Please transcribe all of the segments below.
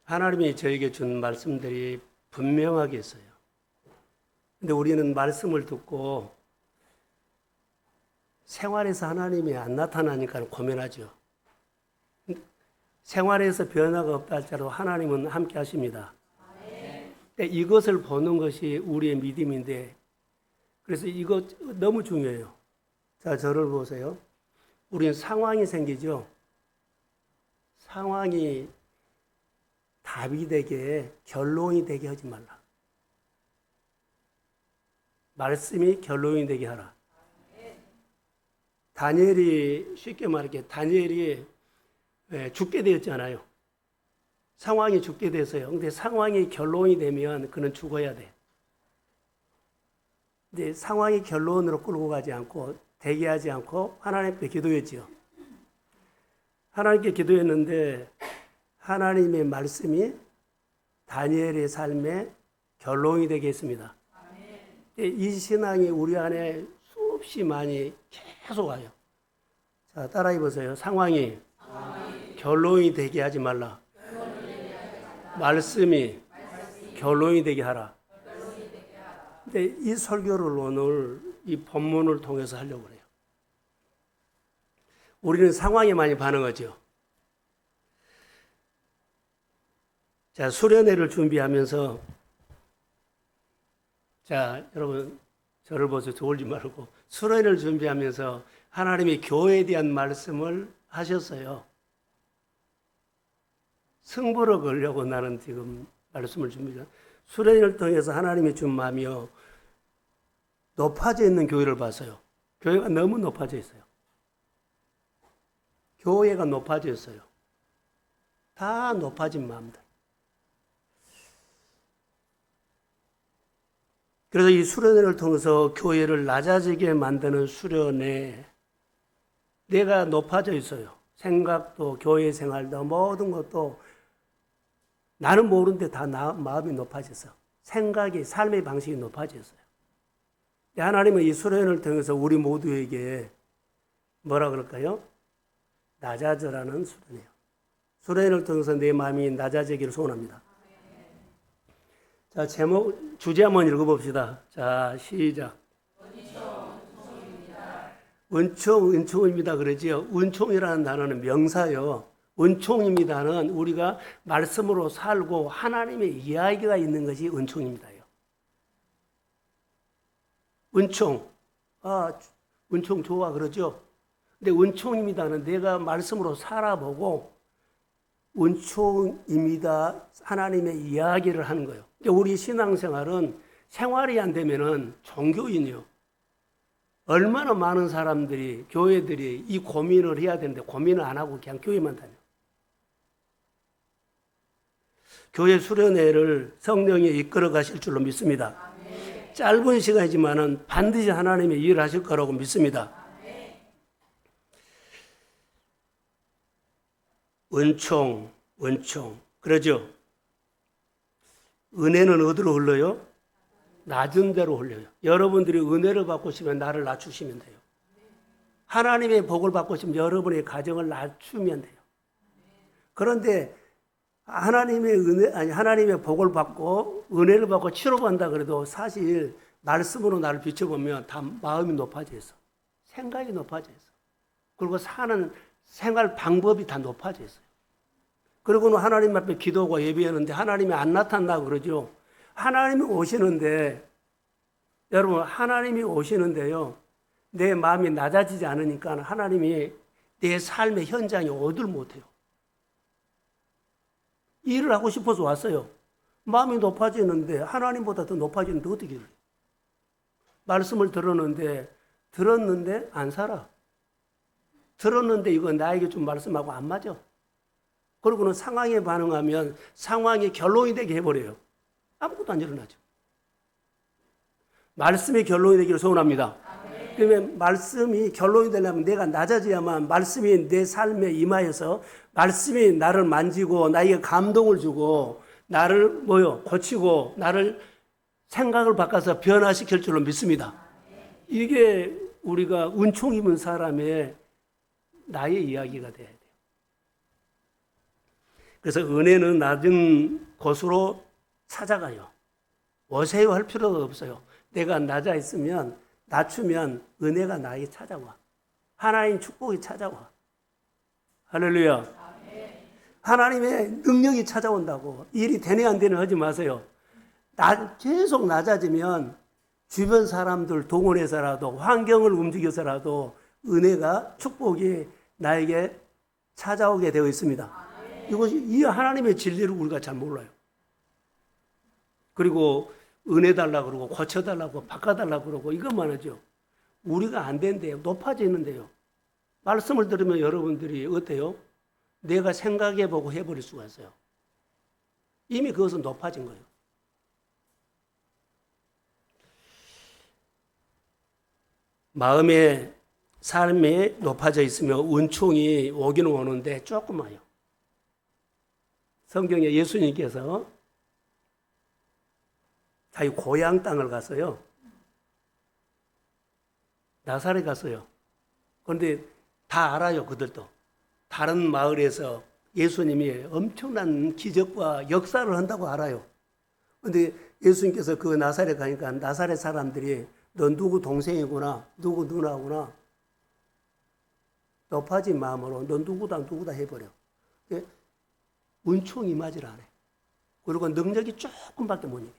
하나님이 저에게 준 말씀들이 분명하게 있어요. 근데 우리는 말씀을 듣고 생활에서 하나님이 안 나타나니까 고민하죠. 생활에서 변화가 없다 할지라도 하나님은 함께 하십니다. 이것을 보는 것이 우리의 믿음인데, 그래서 이거 너무 중요해요. 자, 저를 보세요. 우리는 상황이 생기죠. 상황이 답이 되게, 결론이 되게 하지 말라. 말씀이 결론이 되게 하라. 다니엘이, 쉽게 말할게, 다니엘이 죽게 되었잖아요. 상황이 죽게 됐어요. 근데 상황이 결론이 되면 그는 죽어야 돼. 근데 상황이 결론으로 끌고 가지 않고, 대기하지 않고 하나님께 기도했지요. 하나님께 기도했는데 하나님의 말씀이 다니엘의 삶에 결론이 되게 했습니다. 이 신앙이 우리 안에 수없이 많이 계속 와요. 자, 따라해 보세요. 상황이 결론이 되게 하지 말라. 말씀이 결론이 되게 하라. 근데 이 설교를 오늘 이 본문을 통해서 하려고 그래요. 우리는 상황에 많이 반응하죠. 자, 수련회를 준비하면서, 자, 여러분, 저를 보세요. 졸지 말고. 수련회를 준비하면서 하나님이 교회에 대한 말씀을 하셨어요. 승부를 걸려고 나는 지금 말씀을 준비해요. 수련회를 통해서 하나님이 준 마음이요. 높아져 있는 교회를 봤어요. 교회가 너무 높아져 있어요. 교회가 높아져 있어요. 다 높아진 마음들. 그래서 이 수련회를 통해서 교회를 낮아지게 만드는 수련회, 내가 높아져 있어요. 생각도, 교회 생활도, 모든 것도 나는 모르는데 다 마음이 높아졌어. 생각이, 삶의 방식이 높아졌어요. 하나님은 이 수련회를 통해서 우리 모두에게 뭐라 그럴까요? 낮아져라는 수련회요. 수련회를 통해서 내 마음이 낮아지기를 소원합니다. 자, 제목, 주제 한번 읽어봅시다. 자, 시작. 은총입니다. 그러지요. 은총이라는 단어는 명사요. 은총입니다는 우리가 말씀으로 살고 하나님의 이야기가 있는 것이 은총입니다. 은총. 아, 은총 좋아. 그러죠. 근데 은총입니다는 내가 말씀으로 살아보고 은총입니다. 하나님의 이야기를 하는 거예요. 우리 신앙생활은 생활이 안 되면은 종교인이요. 얼마나 많은 사람들이, 교회들이 이 고민을 해야 되는데 고민을 안 하고 그냥 교회만 다녀. 교회 수련회를 성령이 이끌어 가실 줄로 믿습니다. 짧은 시간이지만은 반드시 하나님이 일을 하실 거라고 믿습니다. 은총. 그러죠? 은혜는 어디로 흘러요? 낮은 데로 흘려요. 여러분들이 은혜를 받고 싶으면 나를 낮추시면 돼요. 하나님의 복을 받고 싶으면 여러분의 가정을 낮추면 돼요. 그런데 하나님의 은혜, 아니, 하나님의 복을 받고 은혜를 받고 치료받는다 그래도 사실 말씀으로 나를 비춰보면 다 마음이 높아져 있어. 생각이 높아져 있어. 그리고 사는 생활 방법이 다 높아져 있어요. 그리고는 하나님 앞에 기도하고 예배하는데 하나님이 안 나타난다고 그러죠. 하나님이 오시는데, 여러분, 하나님이 오시는데요. 내 마음이 낮아지지 않으니까 하나님이 내 삶의 현장에 오질 못해요. 일을 하고 싶어서 왔어요. 마음이 높아지는데 하나님보다 더 높아지는데 어떻게 해요? 말씀을 들었는데 안 살아. 들었는데 이거 나에게 좀 말씀하고 안 맞아. 그러고는 상황에 반응하면 상황이 결론이 되게 해버려요. 아무것도 안 일어나죠. 말씀이 결론이 되기를 소원합니다. 그러면 말씀이 결론이 되려면 내가 낮아져야만 말씀이 내 삶에 임하여서 말씀이 나를 만지고 나에게 감동을 주고 나를 고치고 나를 생각을 바꿔서 변화시킬 줄로 믿습니다. 이게 우리가 은총 입은 사람의 나의 이야기가 돼야 돼요. 그래서 은혜는 낮은 곳으로 찾아가요. 오세요 할 필요가 없어요. 내가 낮아 있으면, 낮추면 은혜가 나에게 찾아와. 하나님 축복이 찾아와. 할렐루야. 하나님의 능력이 찾아온다고. 일이 되네 안 되네 하지 마세요. 계속 낮아지면 주변 사람들 동원해서라도, 환경을 움직여서라도 은혜가, 축복이 나에게 찾아오게 되어 있습니다. 이 하나님의 진리를 우리가 잘 몰라요. 그리고 은혜 달라고 그러고 고쳐달라고 바꿔달라고 그러고 이것만 하죠. 우리가 안 된대요. 높아지는데요. 말씀을 들으면 여러분들이 어때요? 내가 생각해보고 해버릴 수가 있어요. 이미 그것은 높아진 거예요. 마음의 삶이 높아져 있으면 은총이 오기는 오는데 조금 와요. 성경에 예수님께서 자기 고향 땅을 갔어요. 나사렛 갔어요. 그런데 다 알아요, 그들도. 다른 마을에서 예수님이 엄청난 기적과 역사를 한다고 알아요. 그런데 예수님께서 그 나사렛 가니까 나사렛 사람들이 너 누구 동생이구나, 누구 누나구나, 높아진 마음으로 너 누구다 해버려. 은총이 임하질 않아요. 그리고 능력이 조금밖에 못 이겨요.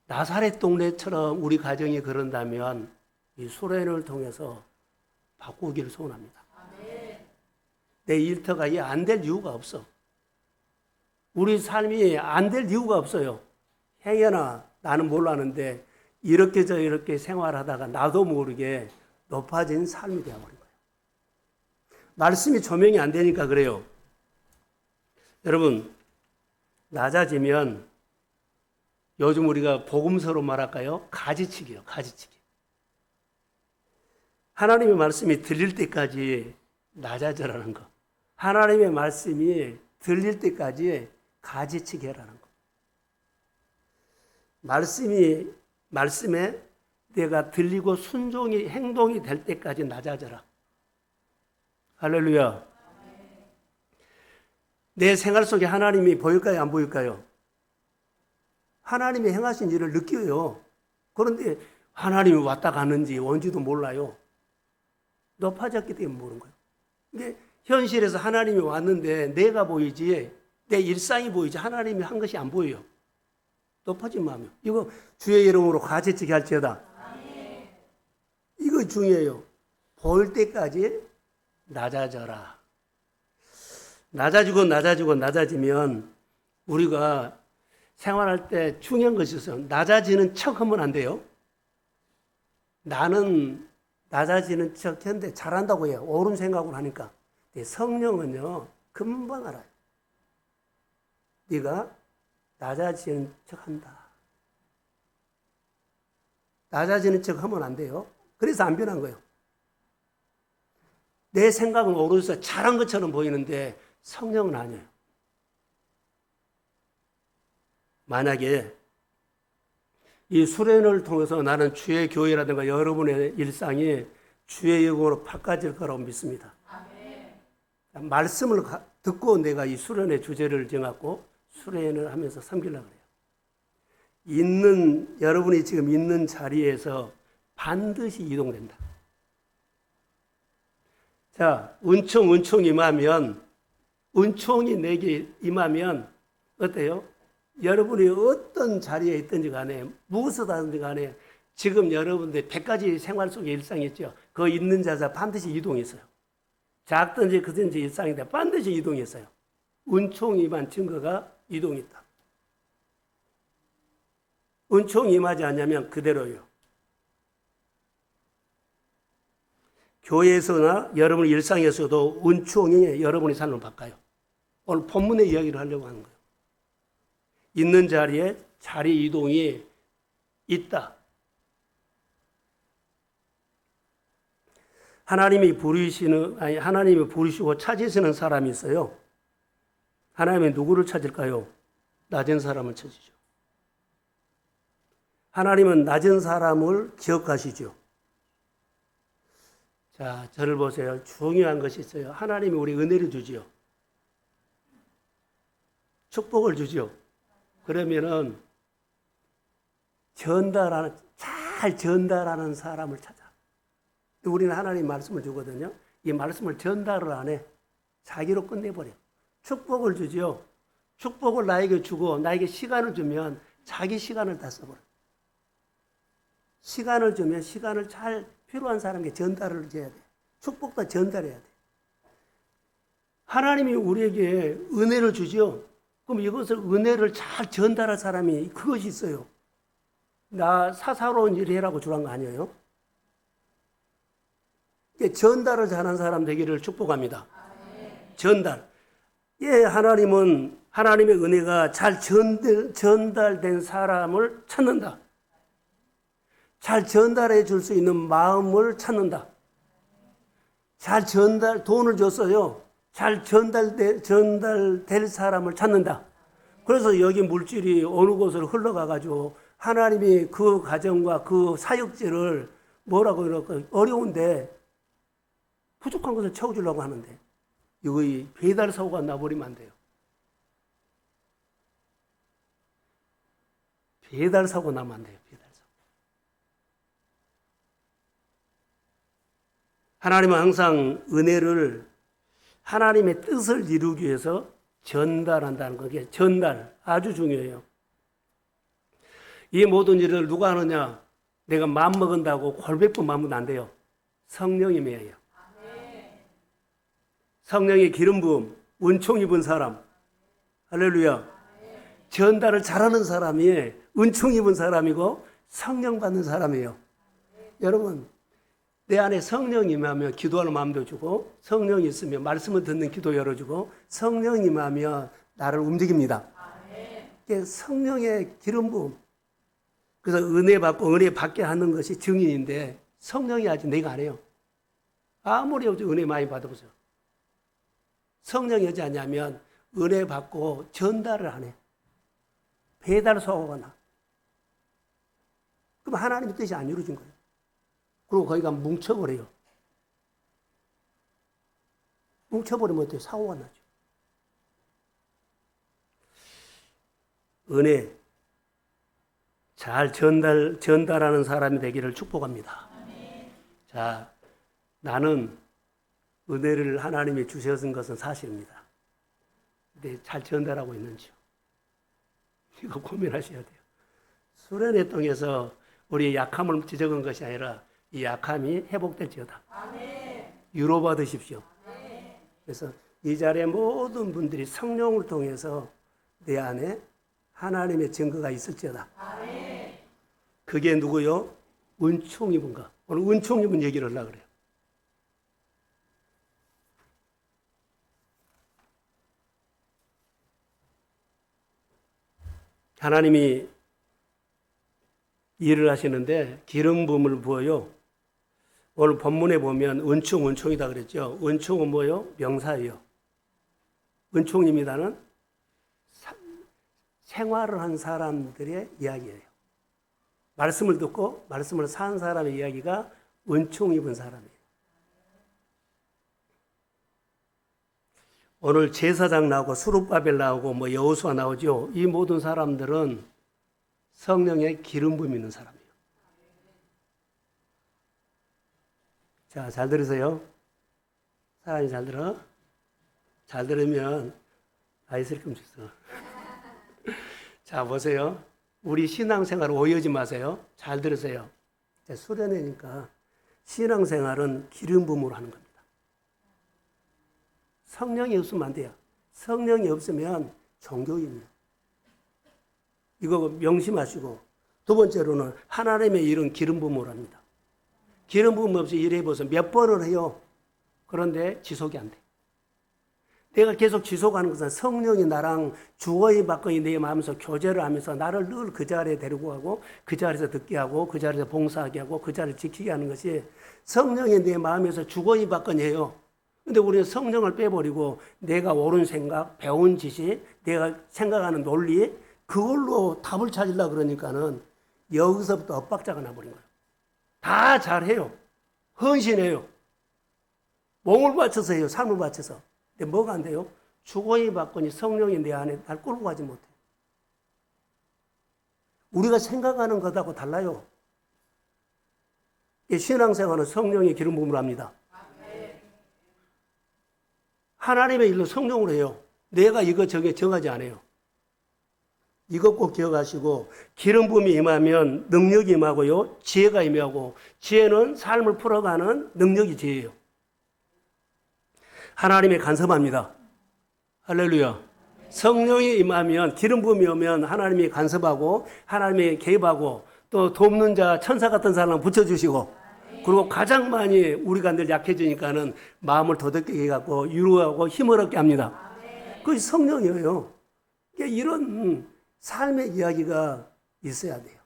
나사렛 동네처럼 우리 가정이 그런다면 이 수련을 통해서 바꾸기를 소원합니다. 내 일터가 안 될 이유가 없어. 우리 삶이 안 될 이유가 없어요. 행여나 나는 몰랐는데 이렇게 이렇게 생활하다가 나도 모르게 높아진 삶이 되어버린 거예요. 말씀이 조명이 안 되니까 그래요. 여러분, 낮아지면 요즘 우리가 복음서로 말할까요? 가지치기요, 가지치기. 하나님의 말씀이 들릴 때까지 낮아져라는 거. 하나님의 말씀이 들릴 때까지 가지치기 하라는 거. 말씀에 내가 들리고 순종이 행동이 될 때까지 낮아져라. 할렐루야. 내 생활 속에 하나님이 보일까요? 안 보일까요? 하나님이 행하신 일을 느껴요. 그런데 하나님이 왔다 가는지 온지도 몰라요. 높아졌기 때문에 모르는 거예요. 이게 현실에서 하나님이 왔는데 내가 보이지, 내 일상이 보이지 하나님이 한 것이 안 보여요. 높아진 마음이요. 이거 주의 이름으로 가지치기 할지어다. 이거 중요해요. 볼 때까지 낮아져라. 낮아지면 우리가 생활할 때 중요한 것이 있어요. 낮아지는 척 하면 안 돼요. 나는 낮아지는 척 했는데 잘한다고 해요. 옳은 생각을 하니까. 성령은요, 금방 알아요. 네가 낮아지는 척 한다. 낮아지는 척 하면 안 돼요. 그래서 안 변한 거예요. 내 생각은 오르서 잘한 것처럼 보이는데 성령은 아니에요. 만약에 이 수련을 통해서 나는 주의 교회라든가 여러분의 일상이 주의 영으로 바꿔질 거라고 믿습니다. 말씀을 듣고 내가 이 수련의 주제를 정하고 수련을 하면서 섬기려고 그래요. 여러분이 지금 있는 자리에서 반드시 이동된다. 자, 은총이 임하면, 은총이 내게 임하면 어때요? 여러분이 어떤 자리에 있든지 간에, 무엇을 하든지 간에 지금 여러분들 100가지 생활 속에 일상이 있죠. 그 있는 자자 반드시 이동했어요. 작든지 크든지 일상인데 반드시 이동했어요. 은총이 임한 증거가 이동이 있다. 은총이 임하지 않냐면 그대로예요. 교회에서나 여러분 일상에서도 은총이 여러분의 삶을 바꿔요. 오늘 본문의 이야기를 하려고 하는 거예요. 있는 자리에 자리 이동이 있다. 하나님이 부르시고 찾으시는 사람이 있어요. 하나님이 누구를 찾을까요? 낮은 사람을 찾으죠. 하나님은 낮은 사람을 기억하시죠. 자, 저를 보세요. 중요한 것이 있어요. 하나님이 우리 은혜를 주지요. 축복을 주죠. 그러면은 잘 전달하는 사람을 찾아. 우리는 하나님 말씀을 주거든요. 이 말씀을 전달을 안 해. 자기로 끝내버려. 축복을 주죠. 축복을 나에게 주고 나에게 시간을 주면 자기 시간을 다 써버려. 시간을 주면 시간을 잘 필요한 사람에게 전달을 해야 돼. 축복도 전달해야 돼. 하나님이 우리에게 은혜를 주죠. 그럼 이것을 은혜를 잘 전달할 사람이 그것이 있어요. 나 사사로운 일을 해라고 주란 거 아니에요? 전달을 잘하는 사람 되기를 축복합니다. 전달. 예, 하나님은 하나님의 은혜가 잘 전달된 사람을 찾는다. 잘 전달해 줄 수 있는 마음을 찾는다. 돈을 줬어요. 잘 전달될 사람을 찾는다. 그래서 여기 물질이 어느 곳으로 흘러가가지고 하나님이 그 가정과 그 사역지를 뭐라고 그럴까 어려운데 부족한 것을 채워주려고 하는데 이거 배달 사고가 나버리면 안 돼요. 배달 사고 나면 안 돼요. 배달 사고. 하나님은 항상 은혜를 하나님의 뜻을 이루기 위해서 전달한다는 거. 이게 전달 아주 중요해요. 이 모든 일을 누가 하느냐? 내가 마음먹은다고 골백번 마음은 안 돼요. 성령님이 해요. 성령의 기름 부음, 은총 입은 사람. 할렐루야. 전달을 잘하는 사람이 은총 입은 사람이고 성령 받는 사람이에요. 여러분, 내 안에 성령이 임하면 기도하는 마음도 주고 성령이 있으면 말씀을 듣는 기도 열어주고 성령이 임하면 나를 움직입니다. 이게 성령의 기름 부음. 그래서 은혜 받고 은혜 받게 하는 것이 증인인데 성령이 아직 내가 안 해요. 아무리 은혜 많이 받아보세요. 성령이 하지 않냐면 은혜 받고 전달을 안 해. 배달 사고가 나. 그럼 하나님의 뜻이 안 이루어진 거예요. 그리고 거기가 뭉쳐버려요. 뭉쳐버리면 어때요? 사고가 나죠. 은혜 잘 전달하는 사람이 되기를 축복합니다. 자, 나는 은혜를 하나님이 주셨은 것은 사실입니다. 근데 잘 전달하고 있는지요? 이거 고민하셔야 돼요. 수련회 통해서 우리의 약함을 지적한 것이 아니라 이 약함이 회복될지어다. 위로받으십시오. 그래서 이 자리에 모든 분들이 성령을 통해서 내 안에 하나님의 증거가 있을지어다. 그게 누구요? 은총 입은가? 오늘 은총 입은 얘기를 하려고 그래요. 하나님이 일을 하시는데 기름 부음을 부어요. 오늘 본문에 보면 은총이다 그랬죠. 은총은 뭐요? 명사예요. 은총입니다는 생활을 한 사람들의 이야기예요. 말씀을 듣고 말씀을 산 사람의 이야기가 은총 입은 사람이에요. 오늘 제사장 나오고 수룹바벨 나오고 뭐 여호수아 나오죠. 이 모든 사람들은 성령의 기름 부음 있는 사람이에요. 자, 잘 들으세요. 사람이 잘 들어? 잘 들으면 아이스크림 주세요. 자, 보세요. 우리 신앙생활 오해하지 마세요. 잘 들으세요. 수련회니까 신앙생활은 기름 부음으로 하는 겁니다. 성령이 없으면 안 돼요. 성령이 없으면 종교입니다. 이거 명심하시고 두 번째로는 하나님의 일은 기름 부음으로 합니다. 기름 부음 없이 일해보세요. 몇 번을 해요. 그런데 지속이 안 돼. 내가 계속 지속하는 것은 성령이 나랑 주거의 받거의 내 마음에서 교제를 하면서 나를 늘 그 자리에 데리고 가고 그 자리에서 듣게 하고 그 자리에서 봉사하게 하고 그 자리를 지키게 하는 것이 성령이 내 마음에서 주거의 받거니 해요. 근데 우리는 성령을 빼버리고 내가 옳은 생각, 배운 지식, 내가 생각하는 논리 그걸로 답을 찾으려고 그러니까는 여기서부터 엇박자가 나버린 거예요. 다 잘해요. 헌신해요. 몸을 바쳐서 해요. 삶을 바쳐서. 근데 뭐가 안 돼요? 주거니 받거니 성령이 내 안에 날 끌고 가지 못해. 우리가 생각하는 것하고 달라요. 신앙생활은 성령의 기름 부음을 합니다. 하나님의 일로 성령으로 해요. 내가 이거 정하지 않아요. 이것 꼭 기억하시고, 기름 부음이 임하면 능력이 임하고요, 지혜가 임하고, 지혜는 삶을 풀어가는 능력이 지혜예요. 하나님의 간섭합니다. 할렐루야. 성령이 임하면, 기름 부음이 오면 하나님이 간섭하고, 하나님이 개입하고, 또 돕는 자, 천사 같은 사람 붙여주시고, 그리고 가장 많이 우리가 늘 약해지니까는 마음을 도덕하게 해갖고, 위로하고 힘을 얻게 합니다. 그것이 성령이에요. 이런 삶의 이야기가 있어야 돼요.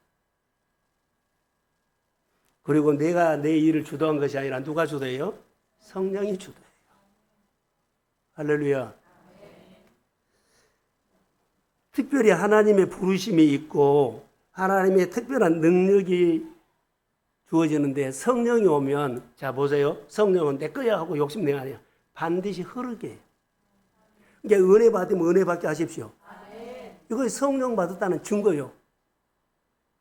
그리고 내가 내 일을 주도한 것이 아니라 누가 주도해요? 성령이 주도해요. 할렐루야. 특별히 하나님의 부르심이 있고 하나님의 특별한 능력이 주어지는데 성령이 오면, 자 보세요. 성령은 내 거야 하고 욕심내 아니야. 반드시 흐르게 해요. 그러니까 은혜 받으면 은혜 받게 하십시오. 이것이 성령 받았다는 증거요.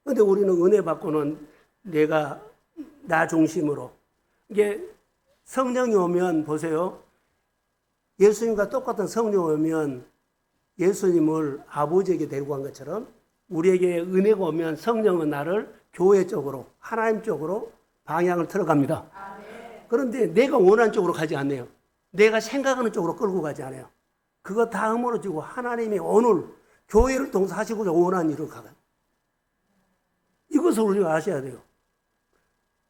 그런데 우리는 은혜 받고는 내가 나 중심으로. 이게 성령이 오면 보세요. 예수님과 똑같은 성령 오면 예수님을 아버지에게 데리고 간 것처럼 우리에게 은혜가 오면 성령은 나를 교회 쪽으로, 하나님 쪽으로 방향을 틀어갑니다. 그런데 내가 원하는 쪽으로 가지 않네요. 내가 생각하는 쪽으로 끌고 가지 않아요. 그거 다 허물어지고 하나님이 오늘 교회를 통해서 하시고자 원하는 일을 가요. 이것을 우리가 아셔야 돼요.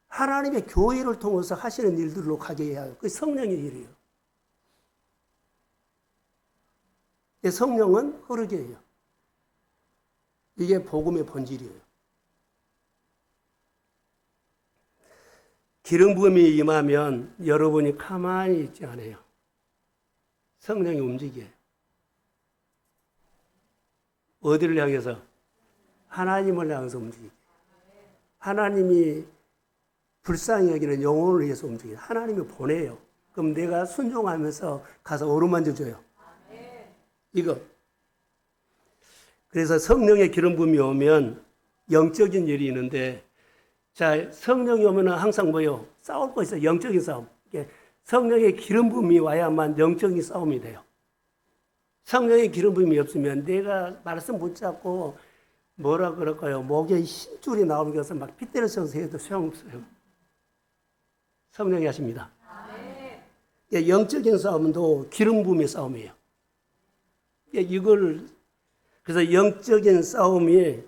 하나님의 교회를 통해서 하시는 일들로 가게 해야 해요. 그게 성령의 일이에요. 성령은 흐르게 해요. 이게 복음의 본질이에요. 기름 부음이 임하면 여러분이 가만히 있지 않아요. 성령이 움직여요. 어디를 향해서? 하나님을 향해서 움직여요. 하나님이 불쌍히 여기는 영혼을 위해서 움직여요. 하나님이 보내요. 그럼 내가 순종하면서 가서 어루만져줘요. 이거. 그래서 성령의 기름 부음이 오면 영적인 일이 있는데, 자, 성령이 오면 항상 뭐요? 싸울 거 있어요. 영적인 싸움. 성령의 기름 부음이 와야만 영적인 싸움이 돼요. 성령의 기름 부음이 없으면 내가 말씀 붙잡고 뭐라 그럴까요? 목에 힘줄이 나오는 것을 막 핏대를 써서 해도 소용없어요. 성령이 하십니다. 영적인 싸움도 기름 부음의 싸움이에요. 이걸 그래서 영적인 싸움이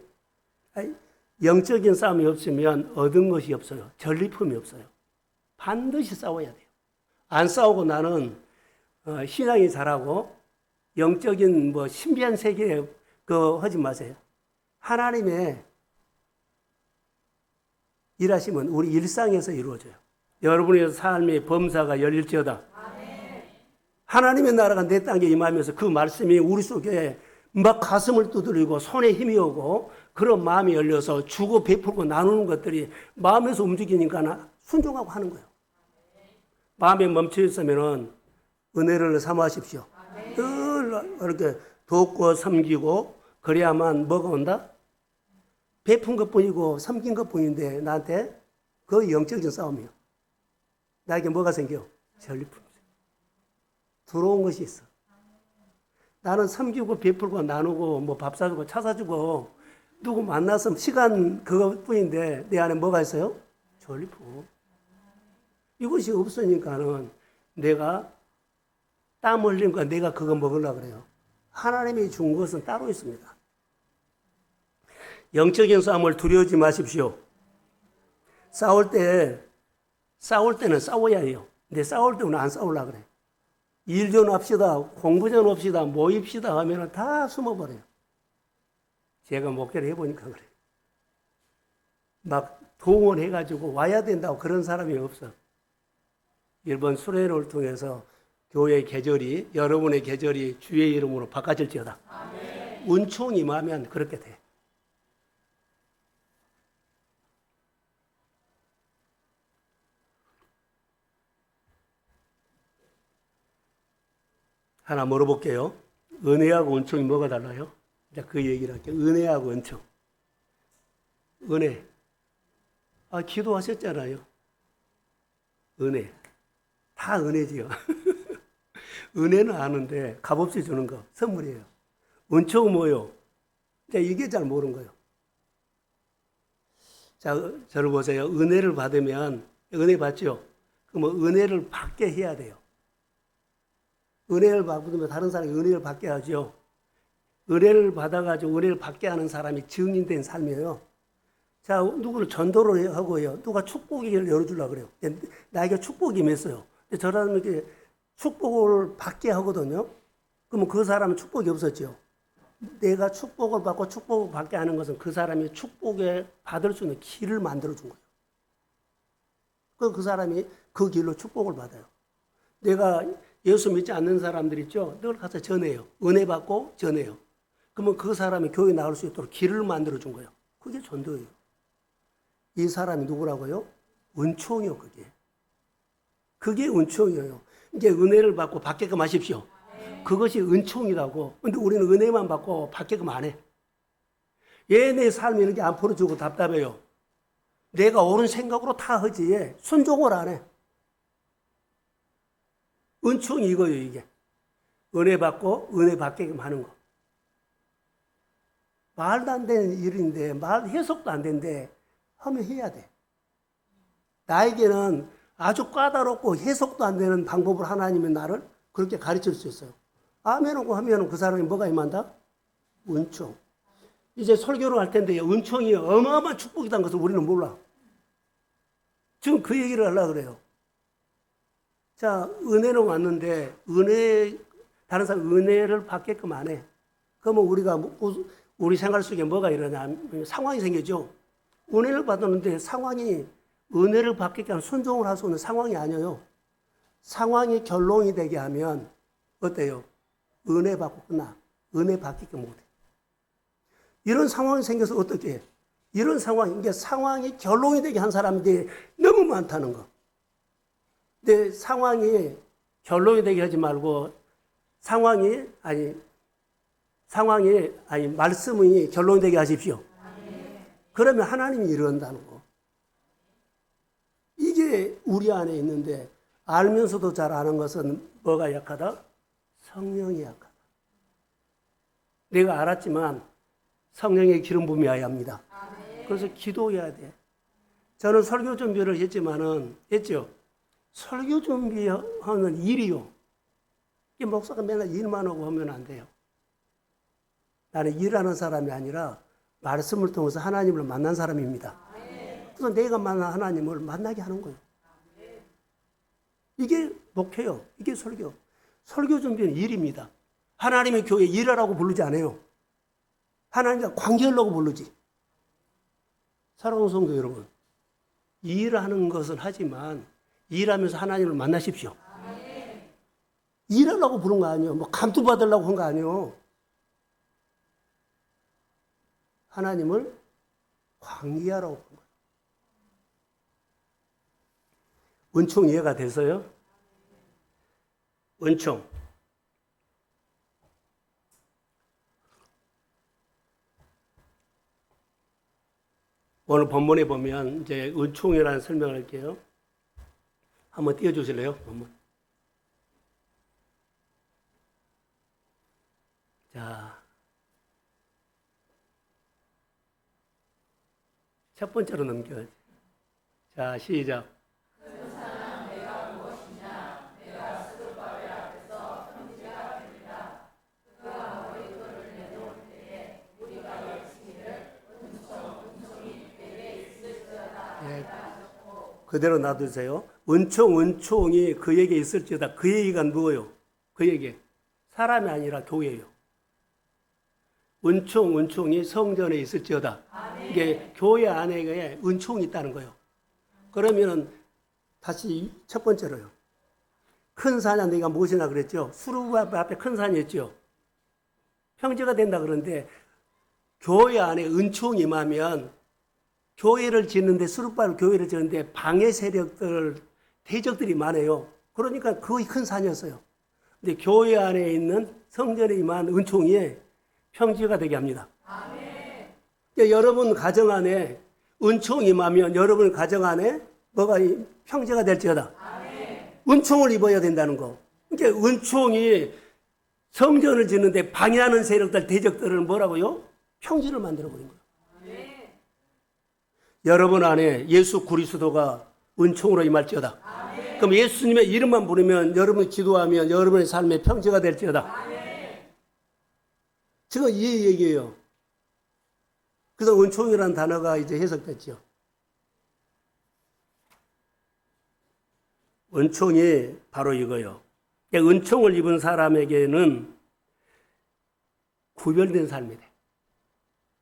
없으면 얻은 것이 없어요. 전리품이 없어요. 반드시 싸워야 돼요. 안 싸우고 나는 신앙이 잘하고 영적인 뭐 신비한 세계에 하지 마세요. 하나님의 일하시면 우리 일상에서 이루어져요. 여러분의 삶의 범사가 열릴지어다. 하나님의 나라가 내 땅에 임하면서 그 말씀이 우리 속에 막 가슴을 두드리고 손에 힘이 오고 그런 마음이 열려서 주고 베풀고 나누는 것들이 마음에서 움직이니까 순종하고 하는 거예요. 마음에 멈춰 있으면 은혜를 사모하십시오. 늘 이렇게 돕고 섬기고 그래야만 뭐가 온다? 베푼 것뿐이고 섬긴 것뿐인데 나한테 그 영적인 싸움이에요. 나에게 뭐가 생겨? 전리품. 들어온 것이 있어. 나는 섬기고 베풀고 나누고 뭐 밥 사주고 차 사주고 누구 만나서 시간 그것뿐인데 내 안에 뭐가 있어요? 전리품. 이것이 없으니까는 내가 땀 흘린 거 내가 그거 먹으려고 그래요. 하나님이 준 것은 따로 있습니다. 영적인 싸움을 두려워하지 마십시오. 싸울 때는 싸워야 해요. 근데 싸울 때는 안 싸우려고 그래. 일 좀 합시다, 공부 좀 합시다, 모입시다 하면 다 숨어버려요. 제가 목회를 해보니까 그래요. 막 동원해가지고 와야 된다고 그런 사람이 없어. 이번 수련회를 통해서 교회의 계절이, 여러분의 계절이 주의 이름으로 바꿔질지어다. 운총이 임하면 그렇게 돼. 하나 물어볼게요. 은혜하고 은총이 뭐가 달라요? 이제 그 얘기를 할게요. 은혜하고 은총. 은혜. 기도하셨잖아요. 은혜. 다 은혜지요. 은혜는 아는데 값없이 주는 거 선물이에요. 은총은 뭐요? 이제 이게 잘 모르는 거예요. 자, 저를 보세요. 은혜를 받으면 은혜 받죠? 그러면 은혜를 받게 해야 돼요. 은혜를 받으면 다른 사람이 은혜를 받게 하죠. 은혜를 받아가지고 은혜를 받게 하는 사람이 증인된 삶이에요. 자, 누구를 전도를 하고요. 누가 축복을 열어주려고 그래요. 나에게 축복이 임했어요. 저 사람에게 축복을 받게 하거든요. 그러면 그 사람은 축복이 없었죠. 내가 축복을 받고 축복을 받게 하는 것은 그 사람이 축복에 받을 수 있는 길을 만들어준 거예요. 그 사람이 그 길로 축복을 받아요. 내가 예수 믿지 않는 사람들 있죠? 그걸 가서 전해요. 은혜 받고 전해요. 그러면 그 사람이 교회 나올 수 있도록 길을 만들어준 거예요. 그게 전도예요. 이 사람이 누구라고요? 은총이요, 그게. 그게 은총이에요. 이제 은혜를 받고 받게끔 하십시오. 그것이 은총이라고. 근데 우리는 은혜만 받고 받게끔 안 해. 왜 내 삶이 이렇게 안 풀어주고 답답해요? 내가 옳은 생각으로 다 하지. 순종을 안 해. 은총이 이거예요, 이게. 은혜 받고 은혜 받게끔 하는 거. 말도 안 되는 일인데, 해석도 안 되는데, 하면 해야 돼. 나에게는 아주 까다롭고 해석도 안 되는 방법을 하나님이 나를 그렇게 가르칠 수 있어요. 아멘하고 하면 그 사람이 뭐가 임한다? 은총. 이제 설교를 할 텐데 은총이 어마어마한 축복이라는 것을 우리는 몰라. 지금 그 얘기를 하려고 그래요. 자, 은혜는 왔는데 다른 사람 은혜를 받게끔 안 해. 그러면 우리 생활 속에 뭐가 일어나면 상황이 생기죠. 은혜를 받았는데 상황이 은혜를 받게끔 순종을 할 수 있는 상황이 아니에요. 상황이 결론이 되게 하면 어때요? 은혜 받고 끝나. 은혜 받게끔 못해. 이런 상황이 생겨서 어떻게 해? 이런 상황이 결론이 되게 한 사람들이 너무 많다는 거. 근데 상황이 결론이 되게 하지 말고 말씀이 결론이 되게 하십시오. 그러면 하나님이 이런다는 거. 이게 우리 안에 있는데 알면서도 잘 아는 것은 뭐가 약하다? 성령이 약하다. 내가 알았지만 성령의 기름 부음이어야 합니다. 그래서 기도해야 돼. 저는 설교 준비를 했죠. 설교 준비하는 일이요. 이 목사가 맨날 일만 하고 하면 안 돼요. 나는 일하는 사람이 아니라 말씀을 통해서 하나님을 만난 사람입니다. 그래서 내가 만난 하나님을 만나게 하는 거예요. 이게 목회요. 이게 설교. 설교 준비는 일입니다. 하나님의 교회 일하라고 부르지 않아요. 하나님과 관계하려고 부르지. 사랑하는 성도 여러분, 일하는 것은 하지만 일하면서 하나님을 만나십시오. 일하려고 부른 거 아니에요. 감투받으려고 한 거 아니에요. 하나님을 관계하라고 한 거예요. 은총 이해가 돼서요? 은총. 오늘 본문에 보면 이제 은총이라는 설명을 할게요. 한번 띄워주실래요? 본문. 자, 첫 번째로 넘겨야지. 자, 시작. 그대로 놔두세요. 은총이 그에게 있을지어다. 그 얘기가 뭐예요? 그에게. 사람이 아니라 교회예요. 은총이 성전에 있을지어다. 이게 교회 안에 은총이 있다는 거예요. 그러면은 다시 첫 번째로요. 큰 산이 내가 무엇이나 그랬죠? 수르바벨 앞에 큰 산이 있죠. 평지가 된다 그러는데 교회 안에 은총이 임하면 교회를 짓는데 수르바벨 교회를 짓는데 방해 세력들 대적들이 많아요. 그러니까 거의 큰 산이었어요. 근데 교회 안에 있는 성전에 임한 은총이 평지가 되게 합니다. 그러니까 여러분 가정 안에 은총이 임하면 여러분 가정 안에 뭐가 평지가 될지어다. 은총을 입어야 된다는 거. 그러니까 은총이 성전을 짓는데 방해하는 세력들, 대적들을 뭐라고요? 평지를 만들어 버린 거예요. 여러분 안에 예수 그리스도가 은총으로 임할지어다. 그럼 예수님의 이름만 부르면 여러분이 기도하면 여러분의 삶에 평지가 될지어다. 지금 이 얘기예요. 그래서 은총이라는 단어가 이제 해석됐죠. 은총이 바로 이거요. 은총을 입은 사람에게는 구별된 삶이 돼.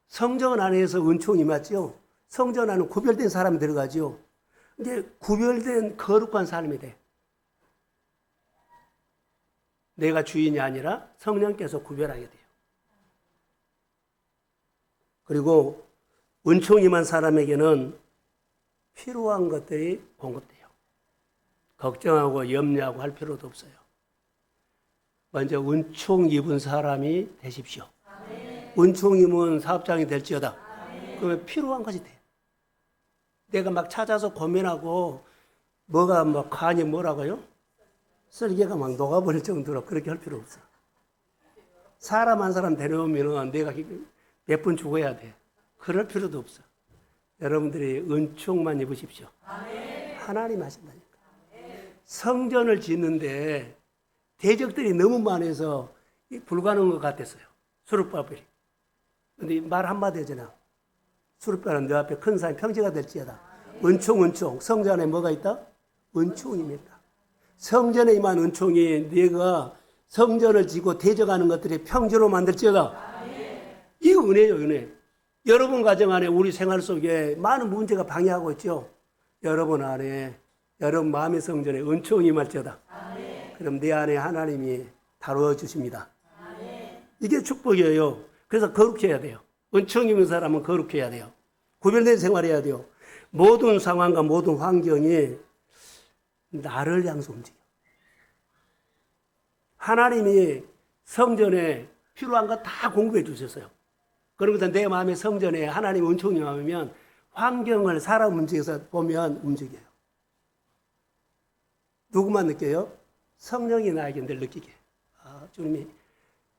성전 안에서 은총이 임하죠. 성전 안에 구별된 사람이 들어가죠. 이제 구별된 거룩한 삶이 돼. 내가 주인이 아니라 성령께서 구별하게 돼요. 그리고 은총이 임한 사람에게는 필요한 것들이 공급돼요. 걱정하고 염려하고 할 필요도 없어요. 먼저 은총 입은 사람이 되십시오. 은총 입은 사업장이 될지어다. 그러면 필요한 것이 돼요. 내가 막 찾아서 고민하고 뭐가 뭐 간이 뭐라고요? 쓸개가 막 녹아버릴 정도로 그렇게 할 필요 없어. 사람 한 사람 데려오면 내가 몇 번 죽어야 돼. 그럴 필요도 없어. 여러분들이 은총만 입으십시오. 하나님 하신다니까. 성전을 짓는데 대적들이 너무 많아서 불가능한 것 같았어요. 수르바벨이. 근데 말 한마디 하잖아. 수르바벨은 너 앞에 큰 산이 평지가 될지어다. 은총. 성전 안에 뭐가 있다? 은총입니다. 성전에 임한 은총이 네가 성전을 지고 대적하는 것들이 평지로 만들지어다. 이 은혜요, 은혜. 여러분 가정 안에 우리 생활 속에 많은 문제가 방해하고 있죠. 여러분 안에, 여러분 마음의 성전에 은총이 임할지어다. 그럼 내 안에 하나님이 다루어 주십니다. 이게 축복이에요. 그래서 거룩해야 돼요. 은총 있는 사람은 거룩해야 돼요. 구별된 생활해야 돼요. 모든 상황과 모든 환경이 나를 향해서 움직여. 하나님이 성전에 필요한 거 다 공급해 주셨어요. 그러면서 내 마음의 성전에 하나님 은총이 임하면 환경을 사람 움직여서 보면 움직여요. 누구만 느껴요? 성령이 나에게 늘 느끼게. 주님이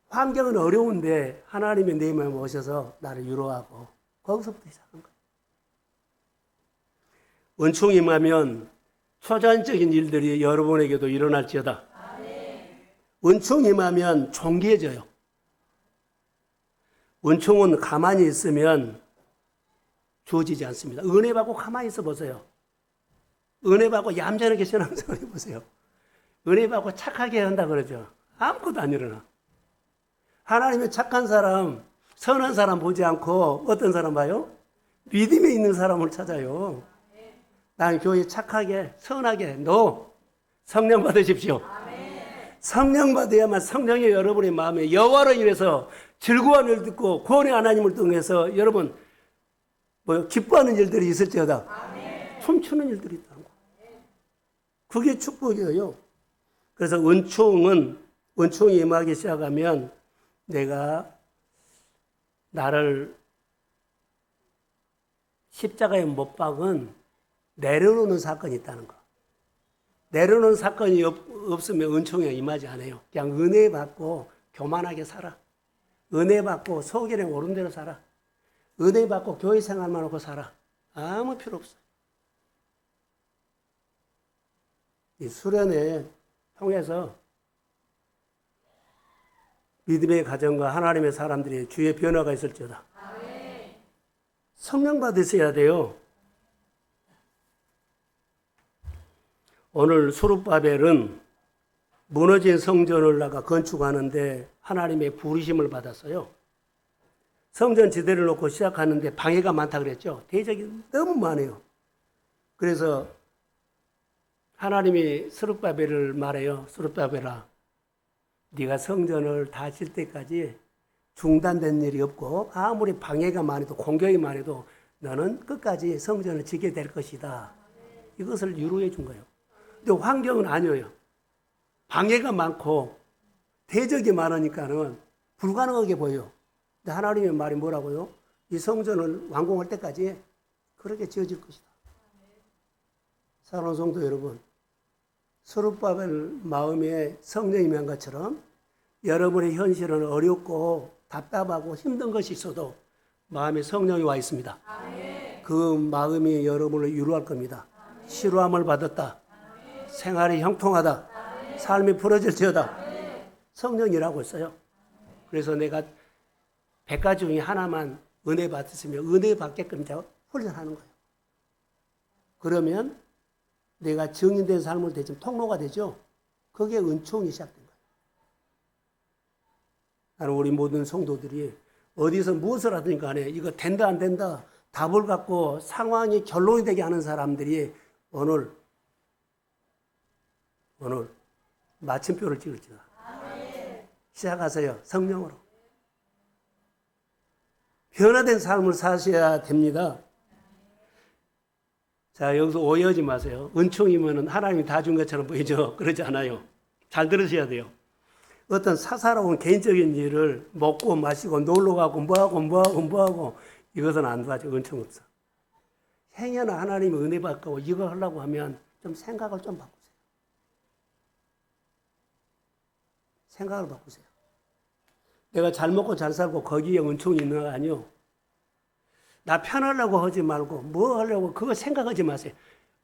환경은 어려운데 하나님이 내 마음에 오셔서 나를 위로하고 거기서부터 시작한 거예요. 은총이 임하면 초자연적인 일들이 여러분에게도 일어날지어다. 은총이 임하면 존귀해져요. 은총은 가만히 있으면 주어지지 않습니다. 은혜 받고 가만히 있어 보세요. 은혜 받고 얌전하게 신앙생활 해보세요. 은혜 받고 착하게 한다 그러죠. 아무것도 안 일어나. 하나님의 착한 사람, 선한 사람 보지 않고 어떤 사람 봐요? 믿음에 있는 사람을 찾아요. 나는 교회 착하게, 선하게, 성령 받으십시오. 성령 받아야만 성령이 여러분의 마음에 여호와로 인해서 즐거운 일 듣고 구원의 하나님을 통해서 여러분 기뻐하는 일들이 있을지어다. 춤추는 일들이 있다는 거. 그게 축복이에요. 그래서 은총이 임하기 시작하면 내가 나를 십자가에 못 박은 내려놓는 사건이 있다는 거. 내려놓는 사건이 없으면 은총에 임하지 않아요. 그냥 은혜 받고 교만하게 살아. 은혜 받고 소결에 오른 대로 살아. 은혜 받고 교회 생활만 하고 살아. 아무 필요 없어요. 이 수련회 통해서 믿음의 가정과 하나님의 사람들이 주의 변화가 있을지어다. 성령 받으셔야 돼요. 오늘 수르바벨은 무너진 성전을 나가 건축하는데 하나님의 부르심을 받았어요. 성전 지대를 놓고 시작하는데 방해가 많다 그랬죠. 대적이 너무 많아요. 그래서 하나님이 수르바벨을 말해요. 수르바벨아, 네가 성전을 다 질 때까지 중단된 일이 없고 아무리 방해가 많아도 공격이 많아도 너는 끝까지 성전을 지게 될 것이다. 이것을 유로해 준 거예요. 근데 환경은 아니에요. 방해가 많고 대적이 많으니까는 불가능하게 보여요. 근데 하나님의 말이 뭐라고요? 이 성전을 완공할 때까지 그렇게 지어질 것이다. 사랑하는 성도 여러분, 스룹바벨 마음에 성령이 임한 것처럼 여러분의 현실은 어렵고 답답하고 힘든 것이 있어도 마음에 성령이 와 있습니다. 그 마음이 여러분을 위로할 겁니다. 시루함을 받았다. 생활이 형통하다. 삶이 풀어질지어다. 성령이라고 했어요. 그래서 내가 100가지 중에 하나만 은혜 받았으면 은혜 받게끔 제가 훈련하는 거예요. 그러면 내가 증인된 삶을 대신 통로가 되죠. 그게 은총이 시작된 거예요. 나는 우리 모든 성도들이 어디서 무엇을 하든 간에 이거 된다 안 된다 답을 갖고 상황이 결론이 되게 하는 사람들이 오늘 마침표를 찍을지다. 시작하세요. 성령으로. 변화된 삶을 사셔야 됩니다. 자, 여기서 오해하지 마세요. 은총이면 하나님이 다 준 것처럼 보이죠? 그러지 않아요. 잘 들으셔야 돼요. 어떤 사사로운 개인적인 일을 먹고 마시고 놀러 가고 뭐하고 이것은 안 도와줘. 은총 없어. 행여나 하나님이 은혜 받고 이거 하려고 하면 좀 생각을 좀 바꾸세요. 생각을 바꾸세요. 내가 잘 먹고 잘 살고 거기에 은총이 있는 거 아니요. 나 편하려고 하지 말고 뭐 하려고 그거 생각하지 마세요.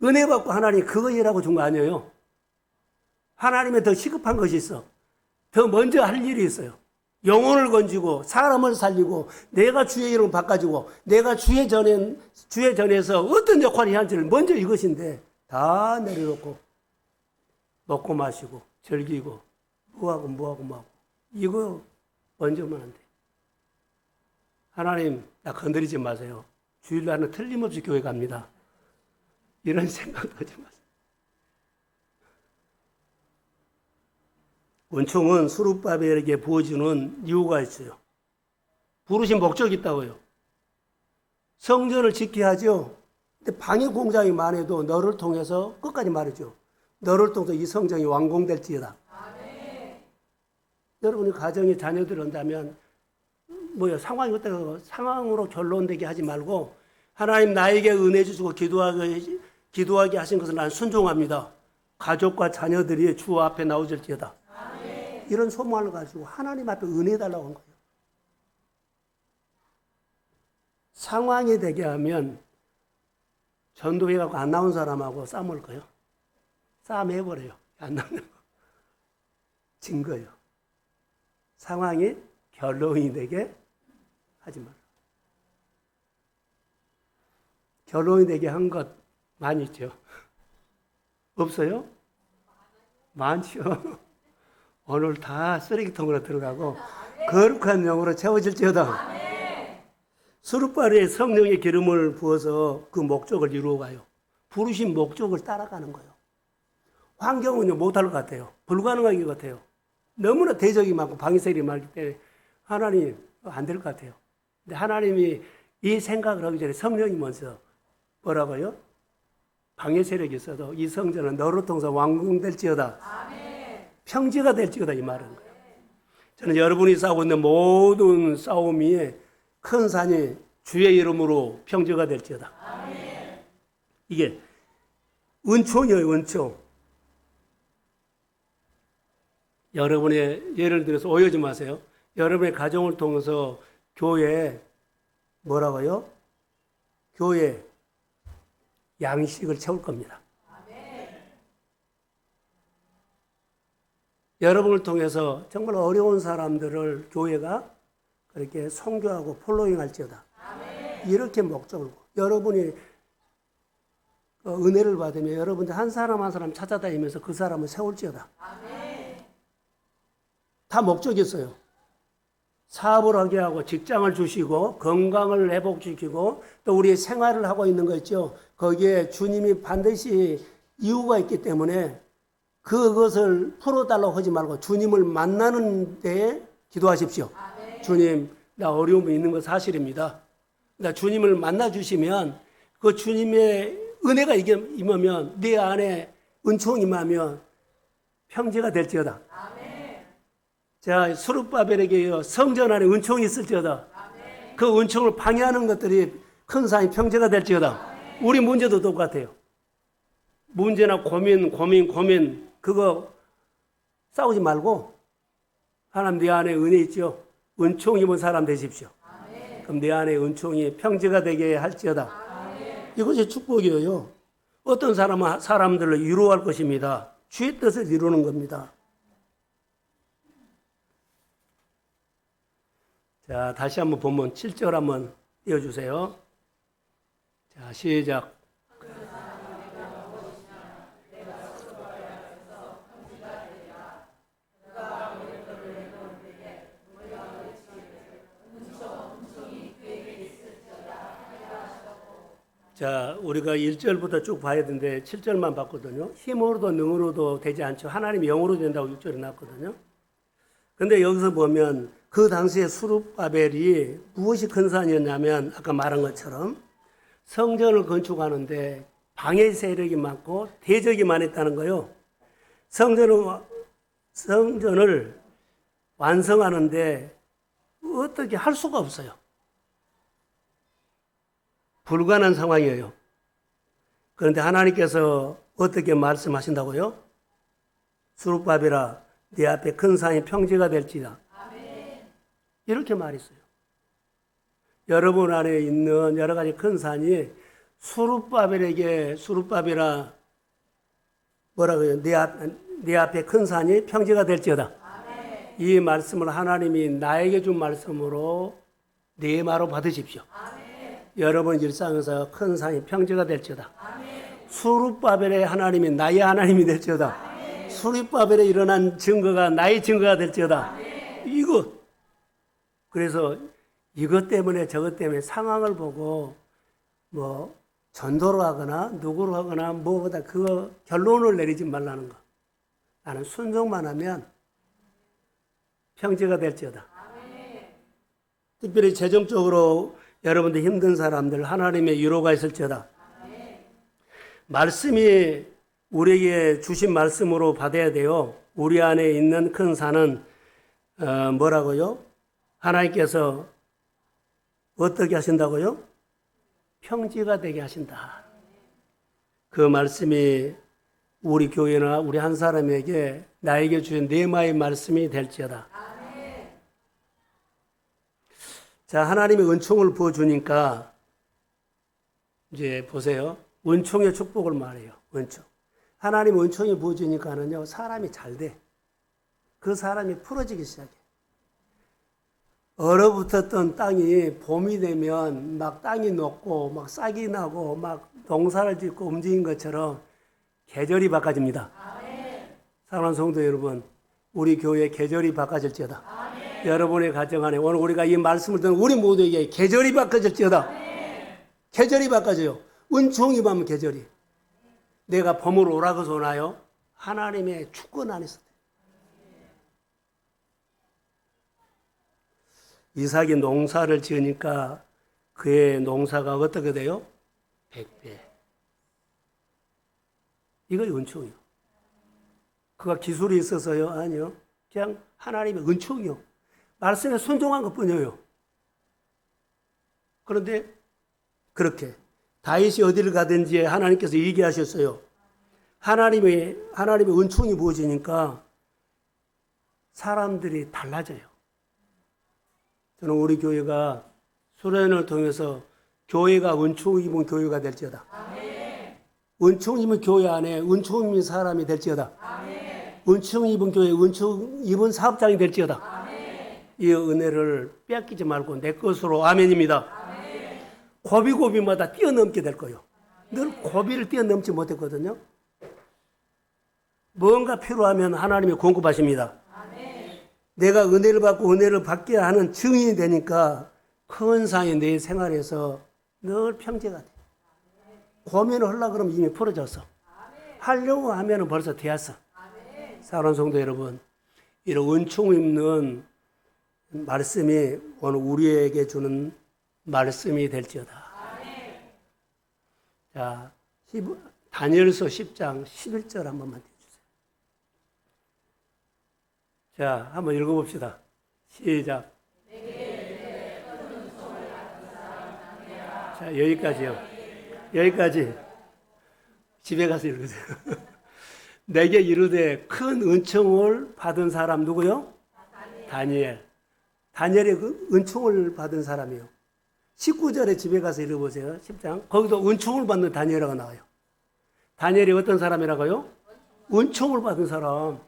은혜 받고 하나님 그거 일하고 준 거 아니에요. 하나님의 더 시급한 것이 있어. 더 먼저 할 일이 있어요. 영혼을 건지고 사람을 살리고 내가 주의 이름을 바꿔주고 내가 주의 전에서 어떤 역할을 해야 할지를 먼저 이것인데 다 내려놓고 먹고 마시고 즐기고 뭐하고 이거 먼저만 안 돼. 하나님 나 건드리지 마세요. 주일날은 틀림없이 교회 갑니다. 이런 생각도 하지 마세요. 은총은 스룹바벨에게 부어주는 이유가 있어요. 부르신 목적이 있다고요. 성전을 지켜야 하죠. 근데 방해 공작이 많아도 너를 통해서 끝까지 말이죠. 너를 통해서 이 성전이 완공될지어다. 여러분이 가정에 자녀들 온다면 상황이 어때요? 상황으로 결론되게 하지 말고 하나님 나에게 은혜 주시고 기도하게 하신 것을 난 순종합니다. 가족과 자녀들이 주 앞에 나오질지어다. 이런 소망을 가지고 하나님 앞에 은혜 달라고 한 거예요. 상황이 되게 하면 전도회 가고 안 나온 사람하고 싸움을 거요. 싸움 해버려요. 안 나오는 거. 진 거예요. 상황이 결론이 되게 하지 마라. 결론이 되게 한 것 많이 있죠. 없어요? 많죠. 오늘 다 쓰레기통으로 들어가고 거룩한 영으로 채워질지어다. 스룹바벨의 성령의 기름을 부어서 그 목적을 이루어가요. 부르신 목적을 따라가는 거예요. 환경은 못할 것 같아요. 불가능한 것 같아요. 너무나 대적이 많고 방해세력이 많기 때문에 하나님 안 될 것 같아요. 근데 하나님이 이 생각을 하기 전에 성령이 먼저 뭐라고요? 방해세력이 있어도 이 성전은 너로 통해서 완공될지어다. 평지가 될지어다 이 말은 거예요. 저는 여러분이 싸우고 있는 모든 싸움이 큰 산이 주의 이름으로 평지가 될지어다. 이게 은총이에요. 은총. 여러분의 예를 들어서 오해하지 마세요. 여러분의 가정을 통해서 교회에 뭐라고요? 교회 양식을 채울 겁니다. 여러분을 통해서 정말 어려운 사람들을 교회가 그렇게 선교하고 폴로잉 할지어다. 이렇게 목적을 여러분이 은혜를 받으면 여러분들 한 사람 한 사람 찾아다니면서 그 사람을 세울지어다. 다 목적이 있어요. 사업을 하게 하고 직장을 주시고 건강을 회복시키고 또 우리 생활을 하고 있는 거 있죠. 거기에 주님이 반드시 이유가 있기 때문에 그것을 풀어달라고 하지 말고 주님을 만나는 데에 기도하십시오. 주님, 나 어려움이 있는 건 사실입니다. 나 주님을 만나주시면 그 주님의 은혜가 임하면 내 안에 은총이 임하면 평지가 될지어다. 자, 스룹바벨에게 성전 안에 은총이 있을지어다. 그 은총을 방해하는 것들이 큰 산이 평지가 될지어다. 우리 문제도 똑같아요. 문제나 고민 그거 싸우지 말고 하나님 내 안에 은혜 있죠. 은총 입은 사람 되십시오. 그럼 내 안에 은총이 평지가 되게 할지어다. 이것이 축복이에요. 어떤 사람은 사람들을 위로할 것입니다. 주의 뜻을 이루는 겁니다. 자, 다시 한번 본문 7절 한번 띄워주세요. 자, 시작. 자, 우리가 1절부터 쭉 봐야 되는데 7절만 봤거든요. 힘으로도 능으로도 되지 않죠. 하나님이 영으로 된다고 6절에 나왔거든요. 근데 여기서 보면 그 당시에 스룹바벨이 무엇이 큰 산이었냐면 아까 말한 것처럼 성전을 건축하는데 방해 세력이 많고 대적이 많았다는 거요. 성전을 완성하는데 어떻게 할 수가 없어요. 불가능한 상황이에요. 그런데 하나님께서 어떻게 말씀하신다고요? 스룹바벨아, 네 앞에 큰 산이 평지가 될지다. 이렇게 말했어요. 여러분 안에 있는 여러 가지 큰 산이 스룹바벨아 뭐라고요? 네 앞에 큰 산이 평지가 될지어다. 이 말씀을 하나님이 나에게 준 말씀으로 네 마로 받으십시오. 여러분 일상에서 큰 산이 평지가 될지어다. 스룹바벨의 하나님이 나의 하나님이 될지어다. 스룹바벨에 일어난 증거가 나의 증거가 될지어다. 그래서 이것 때문에 저것 때문에 상황을 보고 뭐 전도를 하거나 누구를 하거나 뭐보다 그 결론을 내리지 말라는 거. 나는 순종만 하면 평지가 될지어다. 특별히 재정적으로 여러분들 힘든 사람들 하나님의 위로가 있을지어다. 말씀이 우리에게 주신 말씀으로 받아야 돼요. 우리 안에 있는 큰 산은 뭐라고요? 하나님께서 어떻게 하신다고요? 평지가 되게 하신다. 그 말씀이 우리 교회나 우리 한 사람에게 나에게 주신 네마의 말씀이 될지어다. 자, 하나님의 은총을 부어주니까 이제 보세요. 은총의 축복을 말해요. 은총. 하나님 은총이 부어주니까는요, 사람이 잘 돼. 그 사람이 풀어지기 시작해. 얼어붙었던 땅이 봄이 되면 막 땅이 녹고 막 싹이 나고 막 농사를 짓고 움직인 것처럼 계절이 바꿔집니다. 사랑하는 성도 여러분, 우리 교회 계절이 바꿔질지어다. 여러분의 가정 안에 오늘 우리가 이 말씀을 듣는 우리 모두에게 계절이 바꿔질지어다. 계절이 바꿔져요. 은총이 받으면 계절이. 내가 봄을 오라고서 오나요? 하나님의 주권 안에서. 이삭이 농사를 지으니까 그의 농사가 어떻게 돼요? 100배. 이거 은총이요. 그가 기술이 있어서요? 아니요. 그냥 하나님의 은총이요. 말씀에 순종한 것뿐이에요. 그런데 그렇게 다윗이 어디를 가든지 하나님께서 얘기하셨어요. 하나님의 은총이 부어지니까 사람들이 달라져요. 저는 우리 교회가 수련을 통해서 교회가 은총 입은 교회가 될지어다. 은총 입은 교회 안에 은총 입은 사람이 될지어다. 은총 입은 교회, 은총 입은 사업장이 될지어다. 이 은혜를 뺏기지 말고 내 것으로 아멘입니다. 고비고비마다 뛰어넘게 될 거예요. 늘 고비를 뛰어넘지 못했거든요. 뭔가 필요하면 하나님이 공급하십니다. 내가 은혜를 받고 은혜를 받게 하는 증인이 되니까 큰 상이 내 생활에서 늘 평지가 돼. 고민을 하려고 그러면 이미 풀어졌어. 하려고 하면 벌써 되었어. 사랑하는 성도 여러분, 이런 은총 있는 말씀이 오늘 우리에게 주는 말씀이 될지어다. 자, 다니엘서 10장 11절 한 번만 띄워주세요. 자, 한번 읽어봅시다. 시작. 자, 여기까지요. 여기까지. 집에 가서 읽으세요. 내게 이르되 큰 은총을 받은 사람 누구요? 다니엘. 다니엘이 그 은총을 받은 사람이요. 19절에 집에 가서 읽어보세요. 10장. 거기도 은총을 받는 다니엘이라고 나와요. 다니엘이 어떤 사람이라고요? 은총을 받은 사람.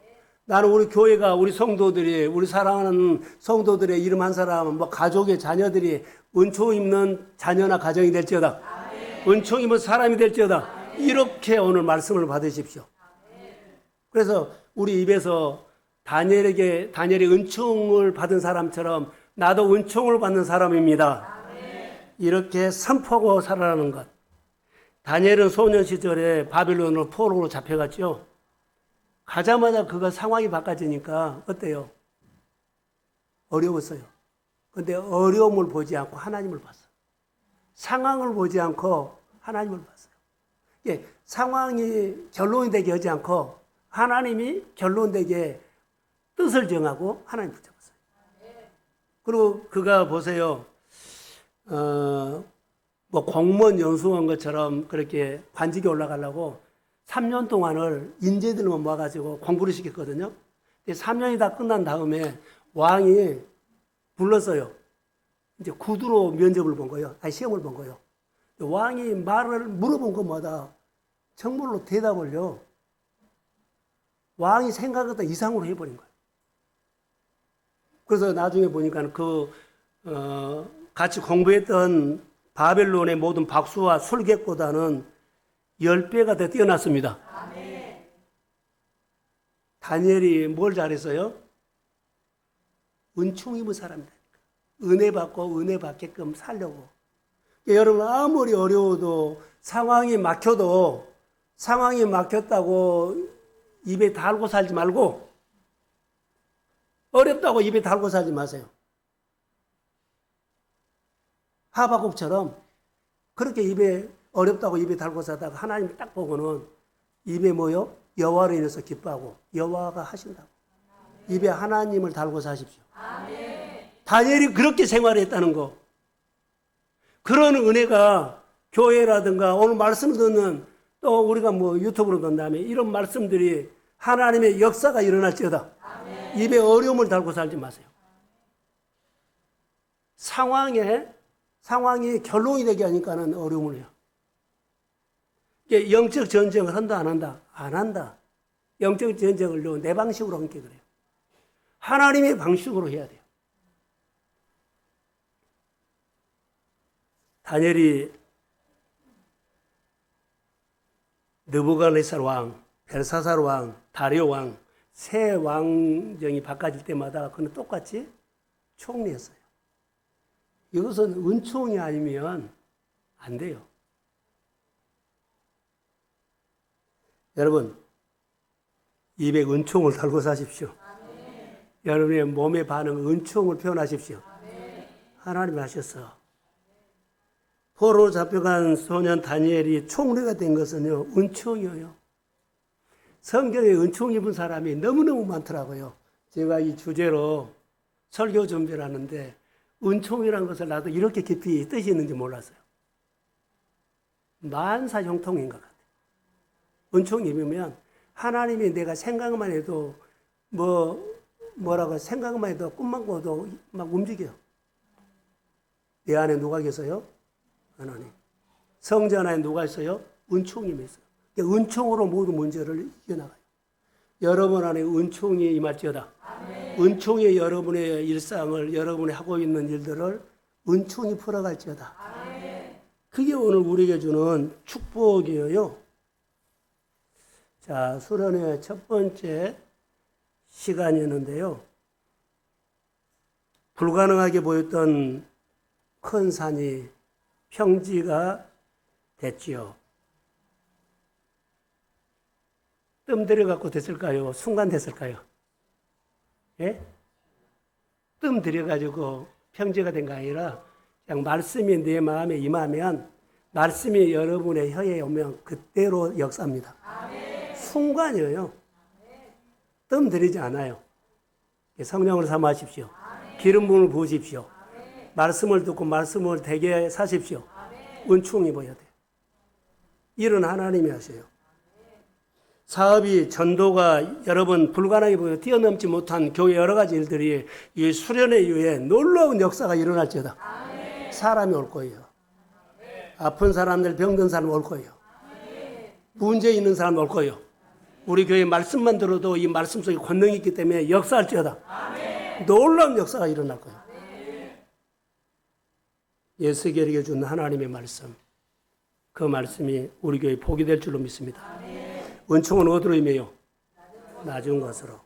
나는 우리 교회가, 우리 성도들이, 우리 사랑하는 성도들의 이름 한 사람, 뭐 가족의 자녀들이 은총 입는 자녀나 가정이 될지어다. 은총 입은 사람이 될지어다. 이렇게 오늘 말씀을 받으십시오. 그래서 우리 입에서 다니엘이 은총을 받은 사람처럼 나도 은총을 받는 사람입니다. 이렇게 선포하고 살아가는 것. 다니엘은 소년 시절에 바빌론으로 포로로 잡혀갔죠. 가자마자 그가 상황이 바꿔지니까 어때요? 어려웠어요. 그런데 어려움을 보지 않고 하나님을 봤어요. 상황을 보지 않고 하나님을 봤어요. 예, 상황이 결론이 되게 하지 않고 하나님이 결론되게 뜻을 정하고 하나님 붙잡았어요. 그리고 그가 보세요. 뭐 공무원 연수한 것처럼 그렇게 관직에 올라가려고 3년 동안을 인재들만 모아가지고 공부를 시켰거든요. 3년이 다 끝난 다음에 왕이 불렀어요. 이제 구두로 면접을 본 거예요. 아니, 시험을 본 거예요. 왕이 말을 물어본 것마다 정말로 대답을요. 왕이 생각했던 이상으로 해버린 거예요. 그래서 나중에 보니까 같이 공부했던 바벨론의 모든 박수와 술객보다는 10배가 더 뛰어났습니다. 아멘. 다니엘이 뭘 잘했어요? 은총 입은 사람이다. 은혜 받고 은혜 받게끔 살려고. 여러분 아무리 어려워도 상황이 막혔다고 입에 달고 살지 말고 어렵다고 입에 달고 살지 마세요. 하박국처럼 그렇게 어렵다고 입에 달고 살다가 하나님 딱 보고는 입에 뭐요? 여호와로 인해서 기뻐하고 여호와가 하신다고. 입에 하나님을 달고 사십시오. 아멘. 다니엘이 그렇게 생활했다는 거. 그런 은혜가 교회라든가 오늘 말씀 듣는 또 우리가 뭐 유튜브로 든 다음에 이런 말씀들이 하나님의 역사가 일어날지어다. 아멘. 입에 어려움을 달고 살지 마세요. 상황이 결론이 되게 하니까는 어려움을 해요. 영적 전쟁을 한다, 안 한다? 안 한다. 영적 전쟁을요, 내 방식으로 함께 그래요. 하나님의 방식으로 해야 돼요. 다니엘이 느부갓네살 왕, 벨사살 왕, 다리오 왕, 세 왕정이 바꿔질 때마다 그는 똑같이 총리했어요. 이것은 은총이 아니면 안 돼요. 여러분, 입에 은총을 달고 사십시오. 아멘. 여러분의 몸의 반응, 은총을 표현하십시오. 아멘. 하나님이 하셨어. 포로로 잡혀간 소년 다니엘이 총리가 된 것은요, 은총이에요. 성경에 은총 입은 사람이 너무너무 많더라고요. 제가 이 주제로 설교 준비를 하는데 은총이라는 것을 나도 이렇게 깊이 뜻이 있는지 몰랐어요. 만사 형통인 것 같아요. 은총 입으면 하나님이 내가 생각만 해도 생각만 해도 꿈만 꿔도 막 움직여요. 내 안에 누가 계세요? 하나님. 성전 안에 누가 있어요? 은총님이 있어요. 은총으로 모든 문제를 이겨나가요. 여러분 안에 은총이 임할지어다. 아멘. 은총이 여러분의 일상을, 여러분이 하고 있는 일들을 은총이 풀어갈지어다. 아멘. 그게 오늘 우리에게 주는 축복이에요. 자, 수련회 첫 번째 시간이었는데요. 불가능하게 보였던 큰 산이 평지가 됐지요. 뜸 들여갖고 됐을까요? 순간 됐을까요? 예? 뜸 들여가지고 평지가 된 거 아니라 그냥 말씀이 내 마음에 임하면 말씀이 여러분의 혀에 오면 그때로 역사합니다. 아멘. 순간이에요. 뜸 들이지 않아요. 성령을 삼으십시오. 기름 부음을 부으십시오. 말씀을 듣고 말씀을 되게 사십시오. 은총이 보여야 돼요. 일은 하나님이 하세요. 사업이 전도가 여러분 불가능해 보여 뛰어넘지 못한 교회 여러 가지 일들이 이 수련회 이후에 놀라운 역사가 일어날지어다. 사람이 올 거예요. 아픈 사람들, 병든 사람 올 거예요. 문제 있는 사람 올 거예요. 우리 교회 말씀만 들어도 이 말씀 속에 권능이 있기 때문에 역사할지어다. 놀라운 역사가 일어날 거예요. 예수께서 준 하나님의 말씀, 그 말씀이 우리 교회 복이 될 줄로 믿습니다. 은총은 어디로 임해요? 낮은 것으로.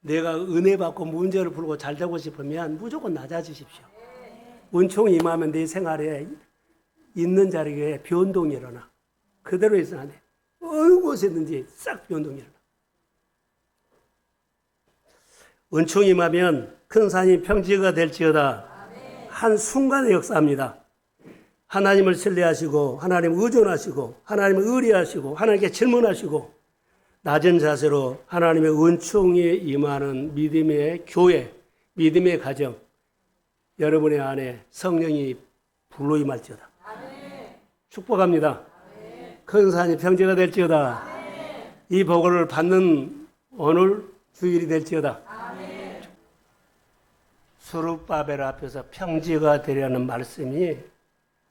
내가 은혜 받고 문제를 풀고 잘 되고 싶으면 무조건 낮아지십시오. 은총이 임하면 내 생활에 있는 자리에 변동이 일어나. 그대로 있으면 안 돼. 어느 곳에 있는지 싹 변동이 일어나. 은총이 임하면 큰 산이 평지가 될지어다. 한순간에 역사합니다. 하나님을 신뢰하시고 하나님을 의존하시고 하나님을 의뢰하시고 하나님께 질문하시고 낮은 자세로 하나님의 은총에 임하는 믿음의 교회, 믿음의 가정, 여러분의 안에 성령이 불로 임할지어다. 축복합니다. 큰 산이 평지가 될지어다. 이 복을 받는 오늘 주일이 될지어다. 수룹바벨 앞에서 평지가 되려는 말씀이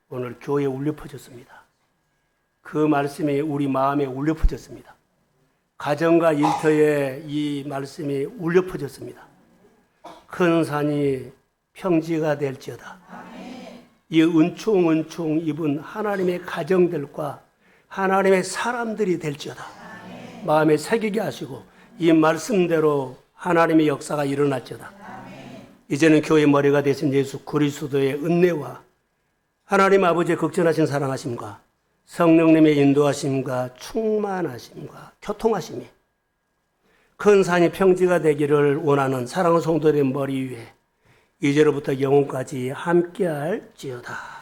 오늘 교회에 울려 퍼졌습니다. 그 말씀이 우리 마음에 울려 퍼졌습니다. 가정과 일터에 이 말씀이 울려 퍼졌습니다. 큰 산이 평지가 될지어다. 이 은총 입은 하나님의 가정들과 하나님의 사람들이 될지어다. 마음에 새기게 하시고 이 말씀대로 하나님의 역사가 일어날지어다. 이제는 교회의 머리가 되신 예수 그리스도의 은혜와 하나님 아버지의 극진하신 사랑하심과 성령님의 인도하심과 충만하심과 교통하심이 큰 산이 평지가 되기를 원하는 사랑하는 성도들의 머리 위에 이제로부터 영원까지 함께할지어다.